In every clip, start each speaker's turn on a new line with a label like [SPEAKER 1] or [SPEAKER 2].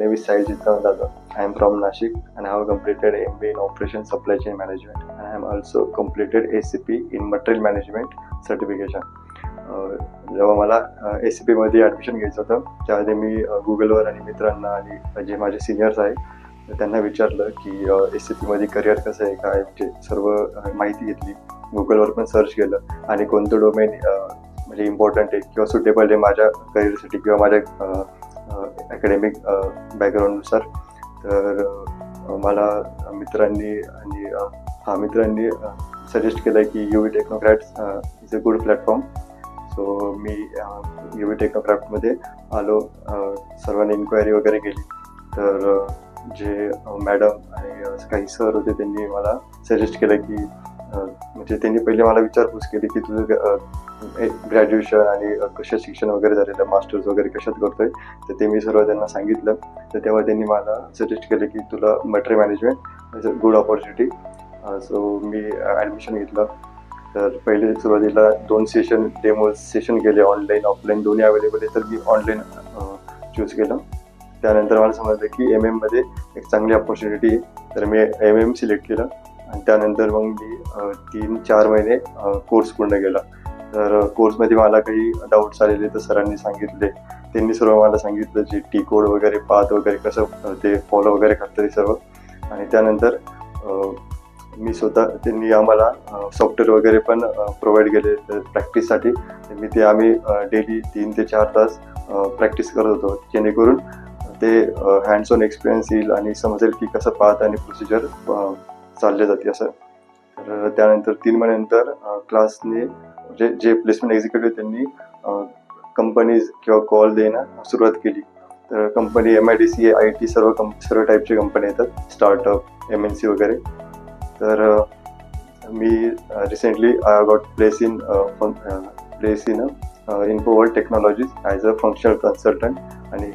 [SPEAKER 1] name is Sahil Chittavan Dada. I am from Nashik and I have completed MBA in Operations Supply Chain Management and I am also completed ACP in Material Management Certification. जेव्हा मला ACP मध्ये admission घ्यायचं होतं त्याआधी मी गुगलवर आणि मित्रांना आणि जे माझे सिनियर्स आहेत त्यांना विचारलं की ACP मध्ये करिअर कसं आहे काय, म्हणजे सर्व माहिती घेतली. गुगलवर पण सर्च केलं आणि कोणतं डोमेन म्हणजे इम्पॉर्टंट आहे किंवा सुटेबल आहे माझ्या करिअरसाठी किंवा माझ्या अकॅडमिक बॅकग्राऊंडनुसार. तर मला मित्रांनी सजेस्ट केलं की UV technocrats is a good platform. So me UV टेक्नोक्रॅफ्टमध्ये आलो. सर्वांनी इन्क्वायरी वगैरे केली. तर जे मॅडम आणि काही सर होते त्यांनी मला सजेस्ट केलं की म्हणजे त्यांनी पहिले मला विचारपूस केली की तुझं ग्रॅज्युएशन आणि कशात शिक्षण वगैरे झालेलं, मास्टर्स वगैरे कशात करतोय. तर ते मी सर्व त्यांना सांगितलं. तर तेव्हा त्यांनी मला सजेस्ट केलं की तुला material management is a good opportunity. So me admission घेतलं. तर पहिले सुरुवातीला 2 सेशन डेमो सेशन केले, ऑनलाईन ऑफलाईन दोन्ही अवेलेबल आहे. तर मी ऑनलाईन चूज केलं. त्यानंतर मला समजलं की MM मध्ये एक चांगली ऑपॉर्च्युनिटी आहे. तर मी MM सिलेक्ट केलं आणि त्यानंतर मग मी 3-4 महिने कोर्स पूर्ण केला. तर कोर्समध्ये मला काही डाऊट्स आलेले तर सरांनी सांगितले. त्यांनी सर्व मला सांगितलं जे टी कोड वगैरे पाथ वगैरे कसं ते फॉलो वगैरे करतं ते सर्व. आणि त्यानंतर मी स्वतः त्यांनी आम्हाला सॉफ्टवेअर वगैरे पण प्रोव्हाइड केले प्रॅक्टिससाठी. आम्ही डेली 3 ते 4 तास प्रॅक्टिस करत होतो, जेणेकरून ते हँड्स ऑन एक्सपिरियन्स येईल आणि समजेल की कसं पाथ आणि प्रोसिजर चालले जाते असं. तर त्यानंतर 3 महिन्यानंतर क्लासने जे प्लेसमेंट एक्झिक्युटिव्ह त्यांनी कंपनीज किंवा कॉल देणं सुरुवात केली. तर कंपनी MIDC IT सर्व टाईपचे कंपनी येतात, स्टार्टअप MNC वगैरे. तर मी recently I got place in Infoworld Technologies as a functional consultant. आणि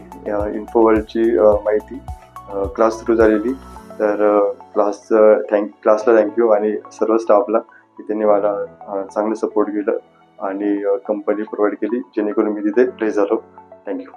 [SPEAKER 1] इन्फोवर्ल्डची माहिती क्लास थ्रू झालेली. तर क्लासला थँक्यू आणि सर्व स्टाफला की त्यांनी मला चांगलं सपोर्ट केलं आणि कंपनी प्रोव्हाइड केली, जेणेकरून मी तिथे प्लेस झालो. थँक्यू.